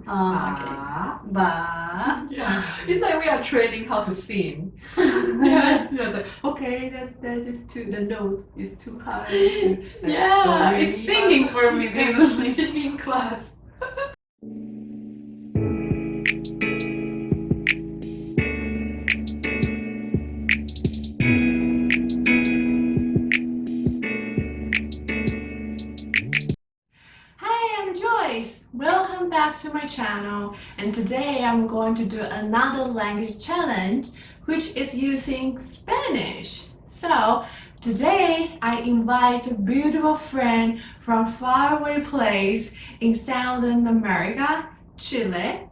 Okay. Ba. Yeah, it's like we are training how to sing. Yes, yes. Like, okay, that is too. The note is too high. Yeah, it's singing for me. This This. singing class. Hi, I'm Joyce. Welcome back to my channel. And today I'm going to do another language challenge, which is using Spanish. So today I invite a beautiful friend from faraway place in Southern America, Chile.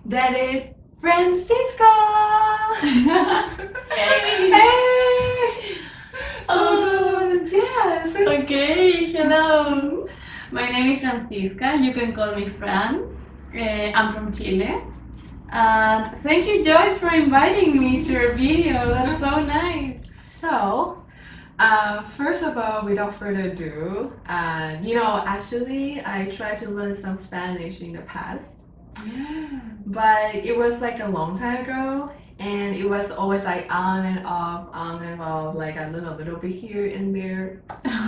That is Francisco. Hey. Hey. Oh, Yes. Okay, hello. My name is Francisca. You can call me Fran. I'm from Chile. And thank you, Joyce, for inviting me to your video. That's so nice. So, first of all, without further ado, actually, I tried to learn some Spanish in the past, Yeah. but it was like a long time ago, and it was always like on and off, like I learned a little bit here and there.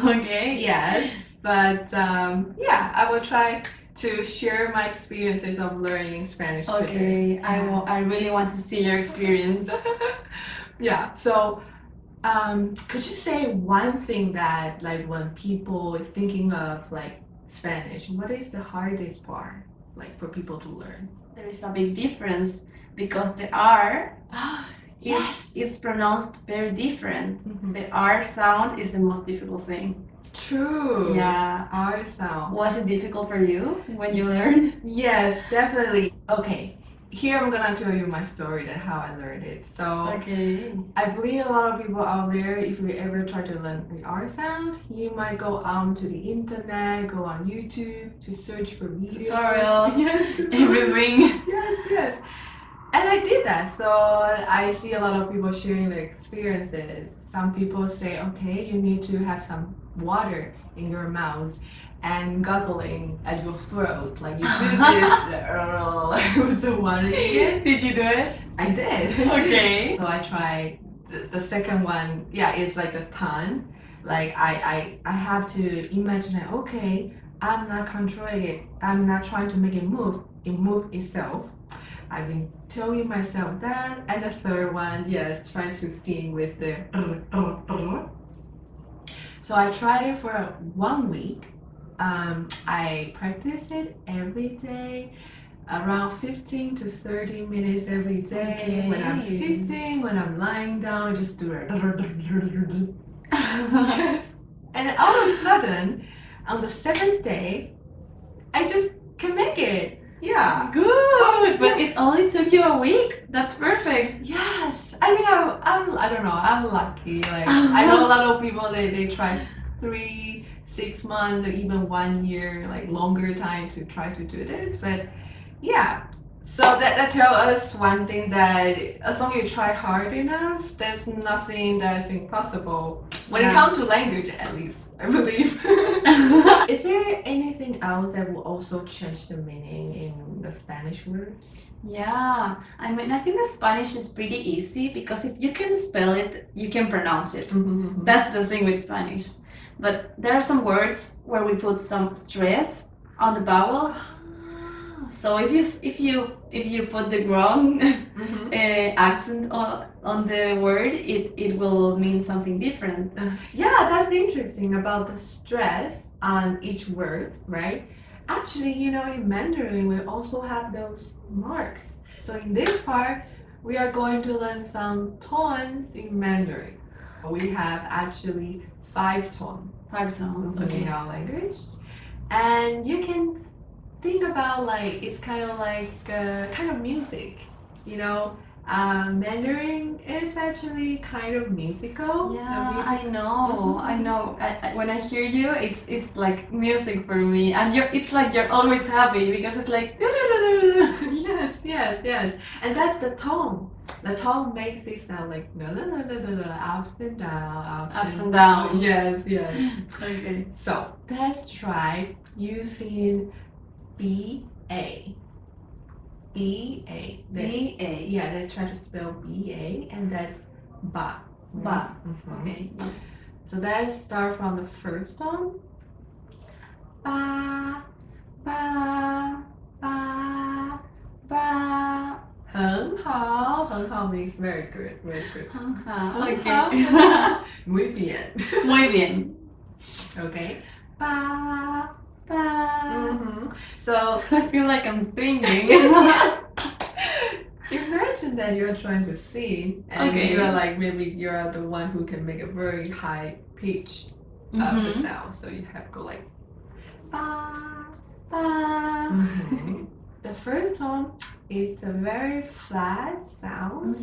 Okay. Yes, but yeah, I will try to share my experiences of learning Spanish today. Okay. I really want to see your experience. Yeah, so could you say one thing that like when people is thinking of like Spanish, what is the hardest part like for people to learn? There is a big difference because the R Yes. is pronounced very different. Mhm. The R sound is the most difficult thing. True. Yeah. R sound. Was it difficult for you when you learned? Yes, definitely. Okay, here I'm gonna tell you my story that how I learned it. So Okay. I believe a lot of people out there, if you ever try to learn the R sounds, you might go on to the internet, go on YouTube to search for videos. Tutorials, Yes, everything. Yes, yes. And I did that. So I see a lot of people sharing their experiences. Some people say, okay, you need to have some water in your mouth and guzzling at your throat. Like you do this with the water again. Did you do it? I did. Okay. So I tried the second one. Yeah, it's like a tongue. Like I have to imagine that, okay, I'm not controlling it. I'm not trying to make it move. It move itself. I've been telling myself that. And the third one, yes, trying to sing with the. So I tried it for 1 week. I practiced it every day, around 15 to 30 minutes every day. When I'm Okay. sitting, when I'm lying down, I just do it. Yes. And all of a sudden, on the seventh day, I just can make it. Yeah. Good, but it only took you a week. That's perfect. Yes, I think I don't know, I'm lucky. Like I know a lot of people they try 3, 6 months, or even 1 year, like longer time to try to do this. But yeah, so that tell us one thing that as long as you try hard enough, there's nothing that's impossible when it Yeah. comes to language, at least I believe. Is there anything else that will also change the meaning in the Spanish word? Yeah, I mean, I think the Spanish is pretty easy because if you can spell it, you can pronounce it. That's the thing with Spanish. But there are some words where we put some stress on the vowels. So if you put the wrong accent on the word, it will mean something different. Yeah, that's interesting about the stress on each word, right? Actually, in Mandarin, we also have those marks. So in this part, we are going to learn some tones in Mandarin. We have actually 5 tones 5 tones. in Okay. our language. And you can think about like it's kind of music, you know. Mandarin is actually kind of musical. Yeah, I know. I know. When I hear you, it's like music for me, and it's like you're always happy because it's like. Yes, yes, yes. And that's the tone. The tone makes it sound like no, no, no, no, no, no, ups and down, Ups and downs. Yes, yes. Okay. So let's try using BA. B-A. B-A. Yeah, let's try to spell B-A, and that's ba. Ba. Mhm. Okay, yes. So let's start from the first tone. Ba, Ba, ba, ba. 很好，很好 means very good, very good. 很好. 很 Okay. 好 Muy bien. Muy bien. Okay. Ba. Ba. So I feel like I'm singing. imagine that you're trying to sing and Okay. you're like maybe you're the one who can make a very high pitch of the sound. So you have to go like ba. Ba. The first tone is a very flat sound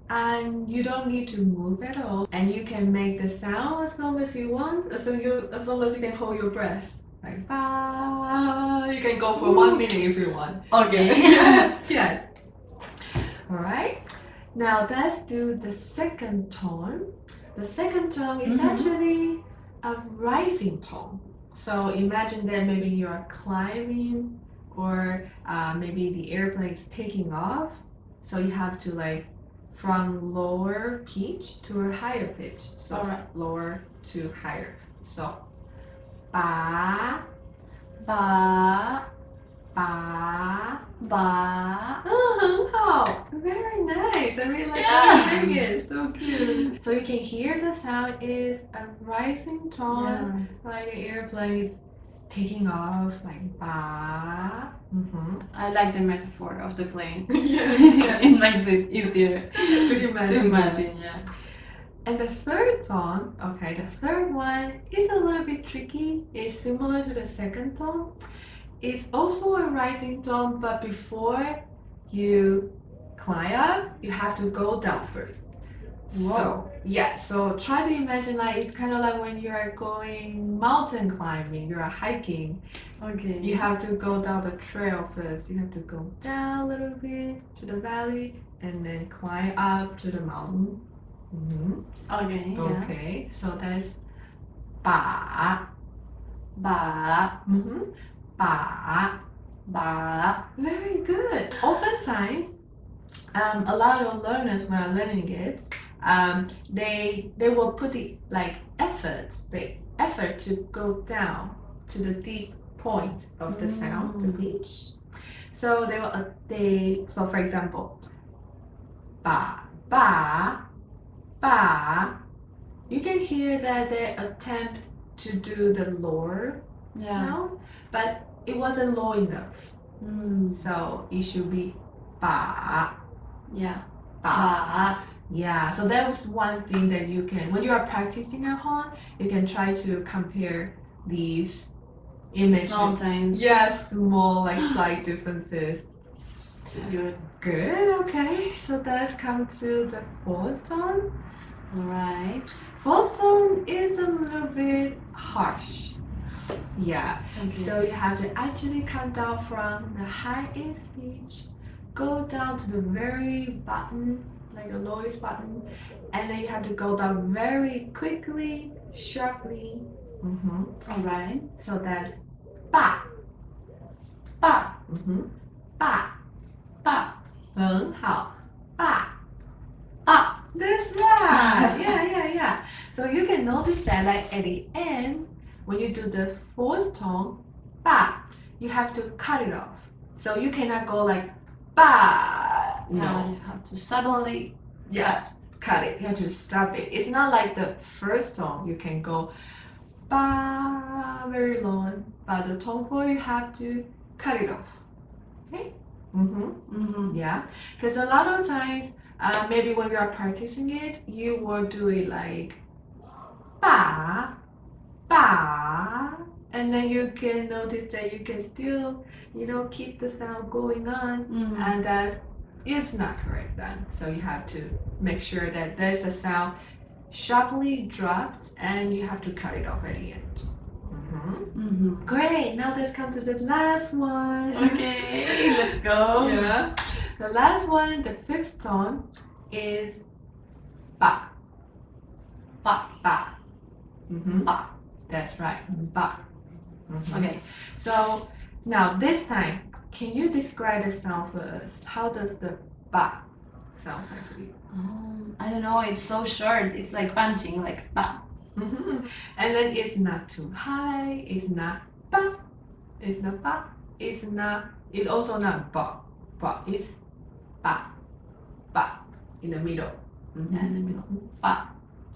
and you don't need to move at all, and you can make the sound as long as you want, as long as you can hold your breath. Like ba. You can go for 1 minute if you want. Okay. Yeah. Alright. Now let's do the second tone. The second tone is actually a rising tone. So imagine that maybe you are climbing or maybe the airplane is taking off. So you have to like from lower pitch to a higher pitch. So lower to higher. So ba, Ba. ba. Ba. Oh, 很好. Very nice. I really like Yeah. how you sing it. So cute. So you can hear the sound is a rising tone, like an airplane is taking off, like ba. I like the metaphor of the plane. Yeah. It makes it easier To imagine. to imagine, yeah. And the third tone, okay, the third one is a little bit tricky. It's similar to the second tone. It's also a rising tone, but before you climb up, you have to go down first. Whoa. So yeah, so try to imagine like it's kind of like when you are going mountain climbing, you are hiking. Okay. You have to go down the trail first. You have to go down a little bit to the valley and then climb up to the mountain. Okay, yeah. Okay, so that's ba. Ba. Ba. Ba. Very good. Oftentimes, a lot of learners when are learning it, they will put the effort to go down to the deep point of the sound, the pitch. So so for example, ba ba ba. You can hear that they attempt to do the lower sound, but it wasn't low enough. So it should be ba. Yeah. Ba. Yeah, so that was one thing that you can, when you are practicing at home, you can try to compare these images. Small times. Yes, small like slight differences. Good. Good, okay. So let's come to the fourth tone. Alright. Fourth tone is a little bit harsh. Yeah. Okay. So you have to actually come down from the highest pitch, go down to the very bottom, like the lowest bottom, and then you have to go down very quickly, sharply. Alright. So that's ba. Ba. Ba. Ba. 很好. Ba. Ba. That's right. Yeah. So you can notice that like at the end, when you do the fourth tone, ba, you have to cut it off. So you cannot go like ba. No. You have to suddenly Cut it. You have to stop it. It's not like the first tone. You can go ba very long, but the tone 4 you have to cut it off. Okay. Yeah. Because a lot of times, maybe when you are practicing it, you will do it like ba, ba, and then you can notice that you can still, keep the sound going on, and that is not correct then. So you have to make sure that there's a sound sharply dropped, and you have to cut it off at the end. Great. Now let's come to the last one. Okay, let's go. Yeah. The last one, the fifth tone, is ba. Ba. Ba. Ba. That's right. Ba. Okay. So now this time, can you describe the sound first? How does the ba sound actually? I don't know. It's so short. It's like punching, like ba. And then it's not too high. It's not ba. It's not ba. It's not. It's also not ba. Ba. It's ba. Ba. In the middle. Yeah, in the middle. Ba.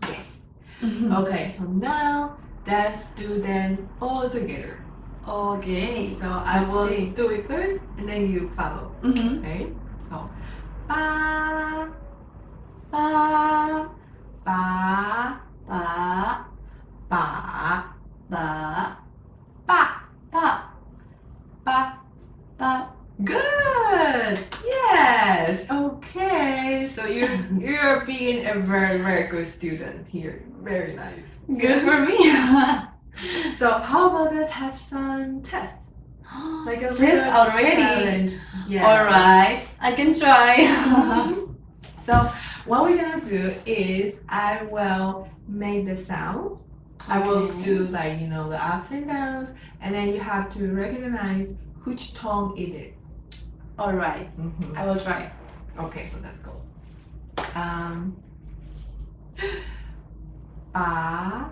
Yes. Okay. So now let's do them all together. Okay. So I will see. do it first, and then you follow. Okay. So ba Ba ba ba ba ba ba ba ba. ba. Good. Yes. Okay. So you're being a very good student here. Very nice. Good for me. So how about let's have some tests? Like a Test little already. challenge. Yes. All right, I can try. So what we're gonna do is I will make the sound. I will Okay. do like the ups and downs, and then you have to recognize which tone it is. All right, I will try. Okay, so let's go. Ba.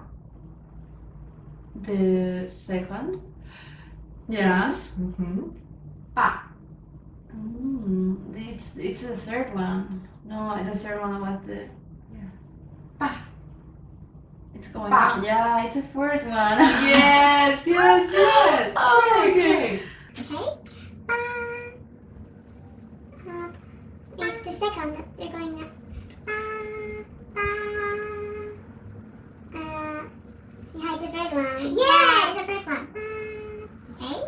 The second. Yeah. Ba. It's the third one. No, the third one was the. Ba. It's going Ba. on. Yeah, it's the fourth one. Yes. Oh, Great, okay. great. Okay. It's the second. You're going up. Yeah, it's the first one. Yeah, it's the first one. Okay.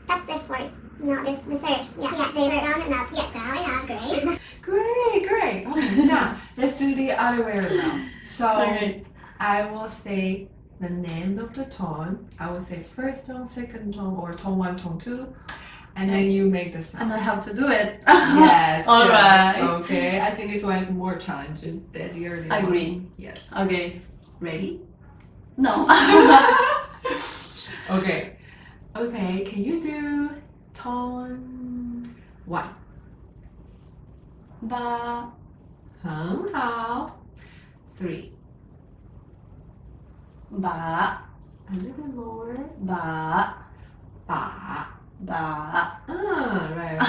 That's the fourth. No, the third. Yeah, the down and up. Yeah, down and up. Great. Great. Okay, now let's do the other way around. So Okay. I will say the name of the tone. I will say first tone, second tone, or tone 1, tone 2, and then you make the sound. And I have to do it. Yes. All yes. right. Okay. I think this one is more challenging than the earlier one. Agree. Yes. Okay. Ready? No. Okay. Okay. Can you do tone 1? Ba 很好. 3. ba A little bit lower. ba 把. ba. Right.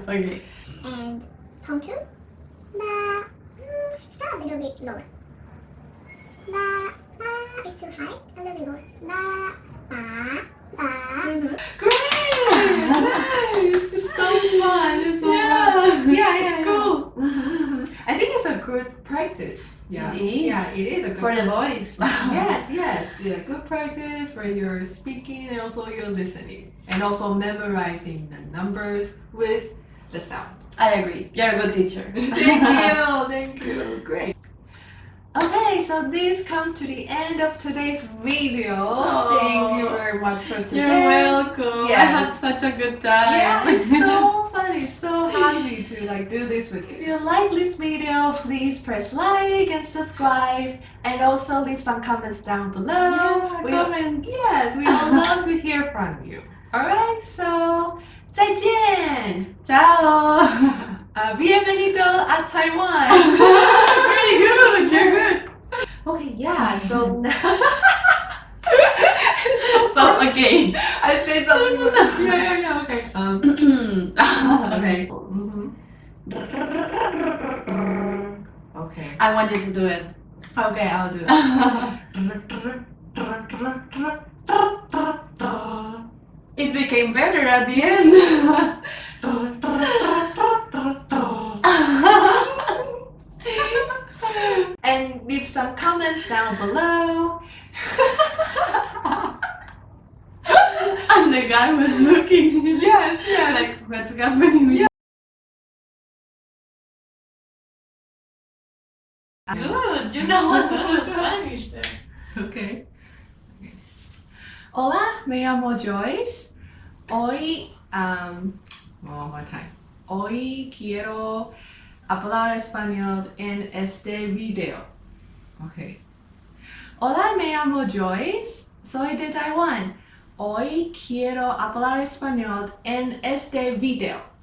Okay. And tone 2. Start a little bit lower. It's too high. A little bit lower. Great! Nice! It's so fun. It's so fun. It's cool. I think it's a good practice. Yeah. It is. Yeah, it is a good For the voice. Yes. Yeah, good practice for your speaking and also your listening. And also memorizing the numbers with the sound. I agree. You're a good teacher. Thank you. Great. Okay, so this comes to the end of today's video. Oh. Thank you very much for today. You're welcome. I Yes. had such a good time. Yeah, it's so funny, so happy to do this with you. If you like this video, please press like and subscribe, and also leave some comments down below. Comments. Yes, we would love to hear from you. Alright, so 再见. Ciao. Bienvenido a Taiwan. Very good. You're good. Okay, yeah, so now. So, okay. I say something. Yeah, okay. Okay. Okay. I want you to do it. Okay, I'll do it. It became better at the end. And leave some comments down below. And the guy was looking. Yes. Like, what's happening? Yeah. Good. You know what the Spanish there. Okay. Hola, me llamo Joyce. Hoy, one more time. Hoy quiero hablar español en este video. Okay. Hola, me llamo Joyce. Soy de Taiwán. Hoy quiero hablar español en este video.